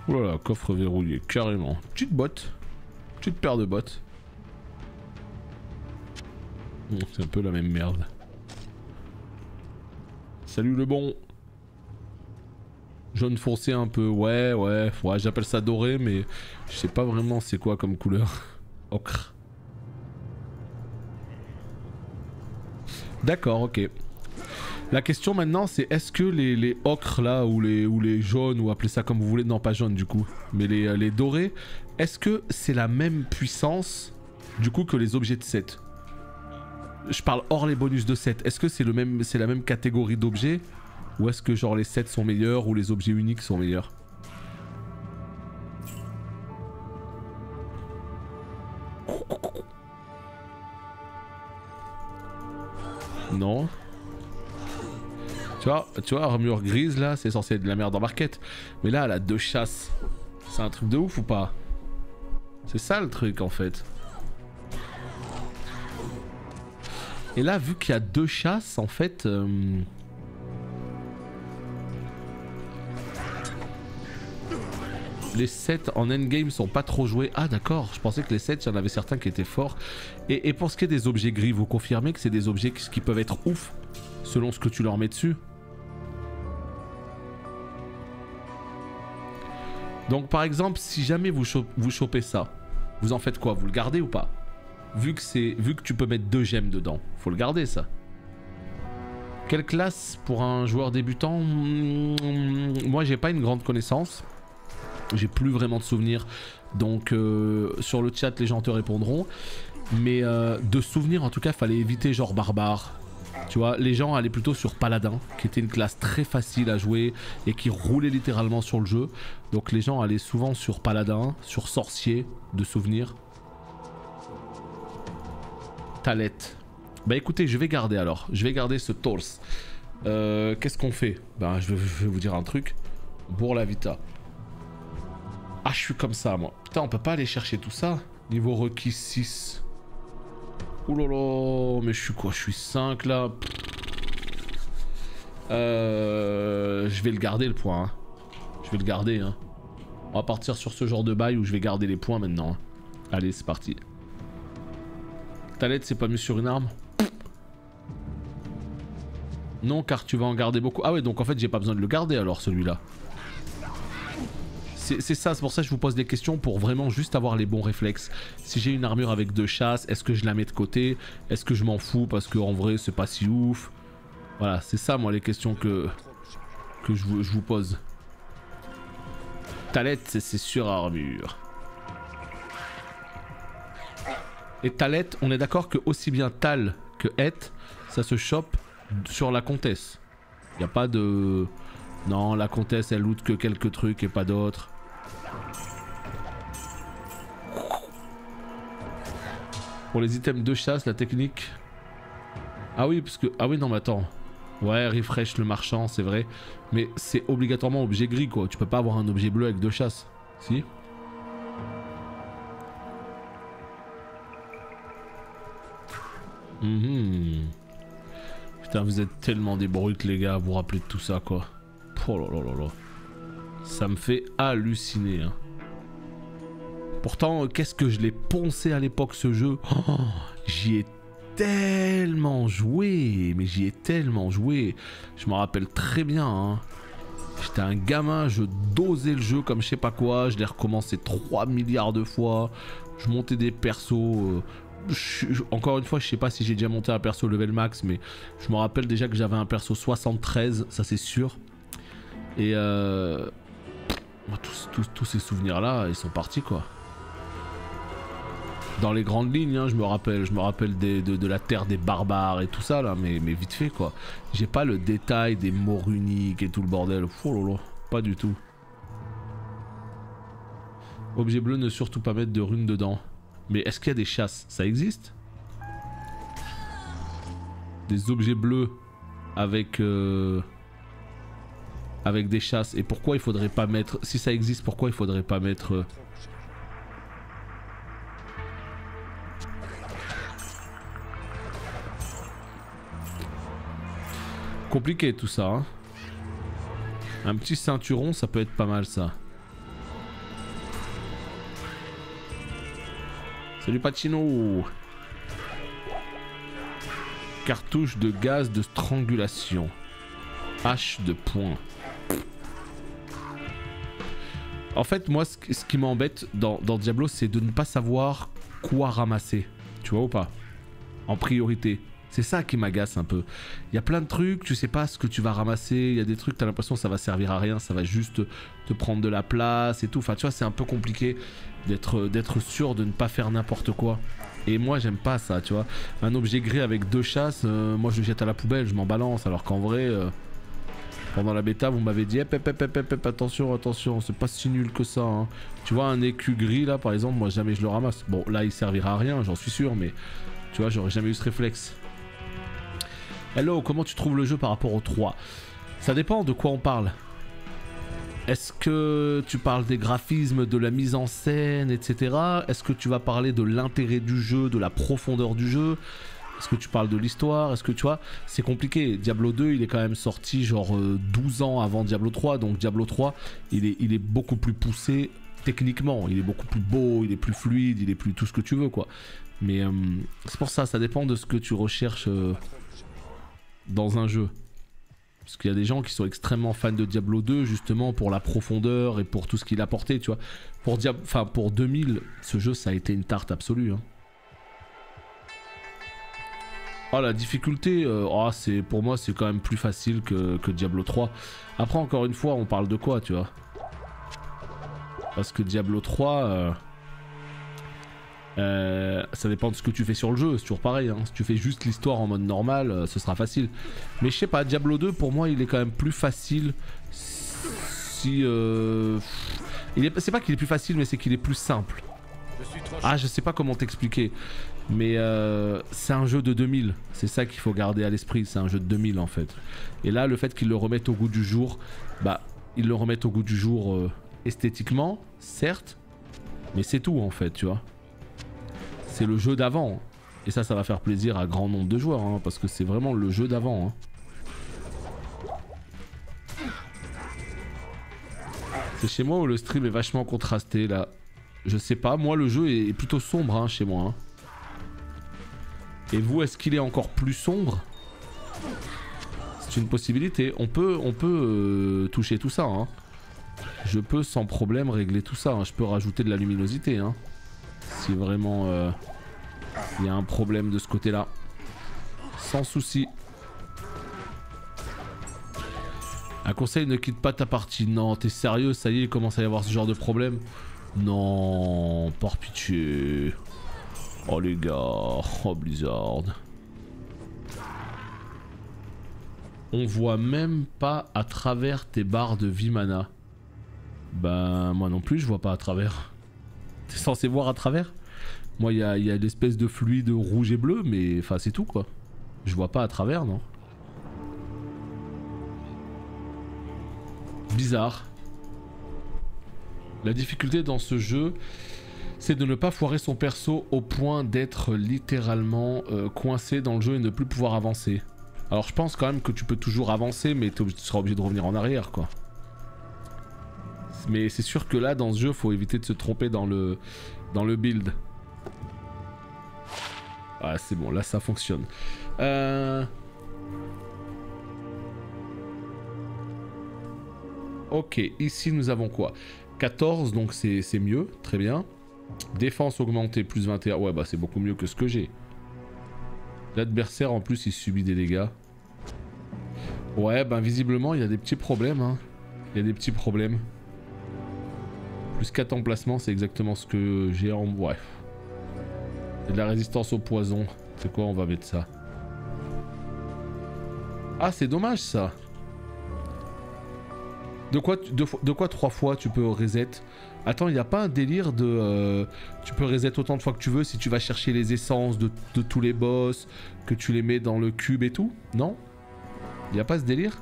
Voilà, coffre verrouillé, carrément. Petite botte. Petite paire de bottes. C'est un peu la même merde. Salut le bon. Jaune foncé un peu, ouais, j'appelle ça doré, mais je sais pas vraiment c'est quoi comme couleur. Ocre. D'accord, ok. La question maintenant c'est est-ce que les ocres là, ou les jaunes, ou appelez ça comme vous voulez, non pas jaunes du coup, mais les dorés, est-ce que c'est la même puissance du coup que les objets de 7? Je parle hors les bonus de 7, est-ce que c'est la même catégorie d'objets? Ou est-ce que genre les 7 sont meilleurs ou les objets uniques sont meilleurs? Non. Tu vois, armure grise là, c'est censé être de la merde en marquette. Mais là, elle a 2 chasses. C'est un truc de ouf ou pas? C'est ça le truc en fait. Et là, vu qu'il y a 2 chasses, en fait... les sets en endgame sont pas trop joués. Ah d'accord, je pensais que les sets, il y en avait certains qui étaient forts. Et pour ce qui est des objets gris, vous confirmez que c'est des objets qui peuvent être ouf selon ce que tu leur mets dessus? Donc par exemple, si jamais vous chopez ça, vous en faites quoi? Vous le gardez ou pas? Vu que tu peux mettre 2 gemmes dedans, faut le garder ça. Quelle classe pour un joueur débutant? Moi j'ai pas une grande connaissance. J'ai plus vraiment de souvenirs. Donc sur le chat les gens te répondront. Mais de souvenirs en tout cas fallait éviter genre barbare. Tu vois, les gens allaient plutôt sur paladin, qui était une classe très facile à jouer et qui roulait littéralement sur le jeu. Donc les gens allaient souvent sur paladin, sur sorcier de souvenirs. Talette. Bah écoutez, je vais garder alors. Je vais garder ce torse. Qu'est-ce qu'on fait? Bah je vais vous dire un truc. Pour la vita. Ah je suis comme ça moi. Putain on peut pas aller chercher tout ça. Niveau requis 6. Oulala, mais je suis quoi? Je suis 5 là. Je vais le garder le point. Hein. Je vais le garder. Hein. On va partir sur ce genre de bail où je vais garder les points maintenant. Hein. Allez c'est parti. Talette c'est pas mieux sur une arme? Non car tu vas en garder beaucoup. Ah ouais donc en fait j'ai pas besoin de le garder alors celui-là. C'est ça, c'est pour ça que je vous pose des questions pour vraiment juste avoir les bons réflexes. Si j'ai une armure avec 2 chasses, est-ce que je la mets de côté? Est-ce que je m'en fous parce qu'en vrai c'est pas si ouf? Voilà, c'est ça moi les questions que je vous pose. Talette c'est sur armure. Et Talette, on est d'accord que aussi bien Tal que Et, ça se chope sur la comtesse. Y a pas de... Non, la comtesse elle loot que quelques trucs et pas d'autres. Pour les items de chasse, la technique... Ah oui, parce que... Ah oui, non mais attends. Ouais, refresh le marchand, c'est vrai. Mais c'est obligatoirement objet gris quoi. Tu peux pas avoir un objet bleu avec 2 chasses. Si? Putain, vous êtes tellement des brutes les gars, à vous rappeler de tout ça quoi. Oh là là là là. Ça me fait halluciner. Hein. Pourtant, qu'est-ce que je l'ai poncé à l'époque ce jeu. Oh, j'y ai tellement joué. Mais j'y ai tellement joué. Je me rappelle très bien. Hein. J'étais un gamin, je dosais le jeu comme je sais pas quoi. Je l'ai recommencé 3 milliards de fois. Je montais des persos. Encore une fois, je sais pas si j'ai déjà monté un perso level max. Mais je me rappelle déjà que j'avais un perso 73. Ça c'est sûr. Et tous ces souvenirs là ils sont partis quoi. Dans les grandes lignes hein, je me rappelle de la terre des barbares et tout ça là, mais vite fait quoi. J'ai pas le détail des mots runiques et tout le bordel. Oh là là, pas du tout. Objet bleu, ne surtout pas mettre de runes dedans. Mais est-ce qu'il y a des chasses? Ça existe? Des objets bleus avec avec des chasses. Et pourquoi il faudrait pas mettre... Si ça existe, pourquoi il faudrait pas mettre... Compliqué tout ça. Hein. Un petit ceinturon, ça peut être pas mal ça. Salut Pacino. Cartouche de gaz de strangulation. Hache de poing. En fait, moi, ce qui m'embête dans Diablo, c'est de ne pas savoir quoi ramasser. Tu vois ou pas? En priorité. C'est ça qui m'agace un peu. Il y a plein de trucs, tu sais pas ce que tu vas ramasser. Il y a des trucs, t'as l'impression que ça va servir à rien. Ça va juste te prendre de la place et tout. Enfin, tu vois, c'est un peu compliqué d'être sûr de ne pas faire n'importe quoi. Et moi, j'aime pas ça, tu vois. Un objet gris avec 2 chasses, moi, je le jette à la poubelle, je m'en balance. Alors qu'en vrai... Pendant la bêta, vous m'avez dit attention, attention, c'est pas si nul que ça. Hein. Tu vois, un écu gris là, par exemple, moi jamais je le ramasse. Bon, là, il servira à rien, j'en suis sûr, mais tu vois, j'aurais jamais eu ce réflexe. Hello, comment tu trouves le jeu par rapport au 3? Ça dépend de quoi on parle. Est-ce que tu parles des graphismes, de la mise en scène, etc. Est-ce que tu vas parler de l'intérêt du jeu, de la profondeur du jeu? Est-ce que tu parles de l'histoire? Est-ce que tu vois? C'est compliqué. Diablo 2, il est quand même sorti genre 12 ans avant Diablo 3. Donc Diablo 3, il est beaucoup plus poussé techniquement. Il est beaucoup plus beau, il est plus fluide, il est plus tout ce que tu veux, quoi. Mais c'est pour ça, ça dépend de ce que tu recherches dans un jeu. Parce qu'il y a des gens qui sont extrêmement fans de Diablo 2 justement pour la profondeur et pour tout ce qu'il apportait, tu vois. Pour 2000, ce jeu ça a été une tarte absolue. Hein. Oh, la difficulté, pour moi c'est quand même plus facile que Diablo 3. Après encore une fois, on parle de quoi, tu vois. Parce que Diablo 3... ça dépend de ce que tu fais sur le jeu, c'est toujours pareil, hein. Si tu fais juste l'histoire en mode normal, ce sera facile. Mais je sais pas, Diablo 2 pour moi il est quand même plus facile si... C'est pas qu'il est plus facile, mais c'est qu'il est plus simple. Ah, je sais pas comment t'expliquer, mais c'est un jeu de 2000, c'est ça qu'il faut garder à l'esprit, c'est un jeu de 2000 en fait. Et là, le fait qu'ils le remettent au goût du jour, bah, ils le remettent au goût du jour esthétiquement, certes, mais c'est tout en fait, tu vois. C'est le jeu d'avant. Et ça va faire plaisir à grand nombre de joueurs, hein, parce que c'est vraiment le jeu d'avant. Hein. C'est chez moi où le stream est vachement contrasté, là. Je sais pas, moi le jeu est plutôt sombre, hein, chez moi. Hein. Et vous, est-ce qu'il est encore plus sombre? C'est une possibilité. On peut toucher tout ça. Hein. Je peux sans problème régler tout ça. Hein. Je peux rajouter de la luminosité. Hein. Si vraiment il y a un problème de ce côté-là. Sans souci. Un conseil, ne quitte pas ta partie. Non, t'es sérieux? Ça y est, il commence à y avoir ce genre de problème? Non, par pitié. Oh les gars, oh Blizzard. On voit même pas à travers tes barres de vie mana. Ben moi non plus, je vois pas à travers. T'es censé voir à travers? Moi il y a l'espèce de fluide rouge et bleu, mais enfin c'est tout quoi. Je vois pas à travers, non. Bizarre. La difficulté dans ce jeu, c'est de ne pas foirer son perso au point d'être littéralement coincé dans le jeu et ne plus pouvoir avancer. Alors je pense quand même que tu peux toujours avancer, mais tu seras obligé de revenir en arrière quoi. Mais c'est sûr que là dans ce jeu faut éviter de se tromper dans le build. Ah c'est bon, là ça fonctionne. Ok, ici nous avons quoi? 14, donc c'est mieux, très bien. Défense augmentée, plus 21, ouais bah c'est beaucoup mieux que ce que j'ai. L'adversaire en plus il subit des dégâts. Ouais bah visiblement il y a des petits problèmes hein. Il y a des petits problèmes. Plus 4 emplacements, c'est exactement ce que j'ai en... Ouais. Il y a de la résistance au poison. C'est quoi, on va mettre ça. Ah, c'est dommage ça. De quoi 3 fois tu peux reset? Attends, il n'y a pas un délire de... tu peux reset autant de fois que tu veux si tu vas chercher les essences de tous les boss, que tu les mets dans le cube et tout? Non? Il n'y a pas ce délire?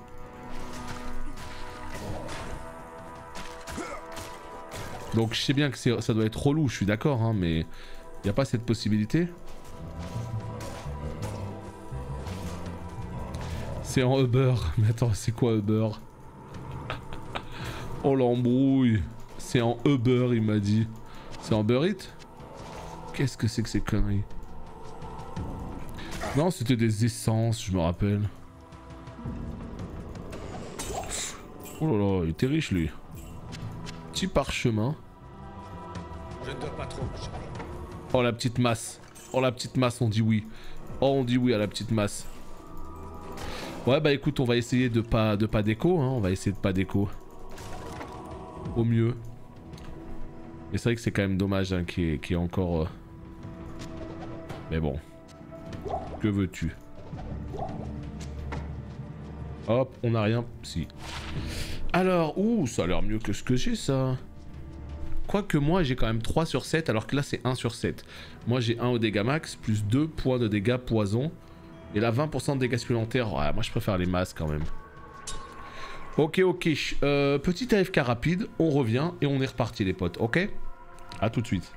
Donc je sais bien que ça doit être relou, je suis d'accord, hein, mais il n'y a pas cette possibilité. C'est en Uber. Mais attends, c'est quoi Uber? Oh l'embrouille. C'est en Uber, il m'a dit. C'est en Uber Eats? Qu'est-ce que c'est que ces conneries? Non, c'était des essences, je me rappelle. Oh là là, il était riche lui. Petit parchemin. Je ne dois pas trop. Oh la petite masse. Oh la petite masse, on dit oui. Oh on dit oui à la petite masse. Ouais bah écoute, on va essayer de pas déco, hein. On va essayer de pas déco. Au mieux. Et c'est vrai que c'est quand même dommage hein, qu'il y ait encore... Mais bon. Que veux-tu? Hop, on n'a rien. Si. Alors, ouh, ça a l'air mieux que ce que j'ai, ça. Quoique moi, j'ai quand même 3 sur 7, alors que là, c'est 1 sur 7. Moi, j'ai 1 au dégâts max, plus 2 points de dégâts poison. Et là, 20% de dégâts supplémentaires. Ouais, moi, je préfère les masses, quand même. Ok, ok. Petit AFK rapide, on revient et on est reparti, les potes, ok? À tout de suite.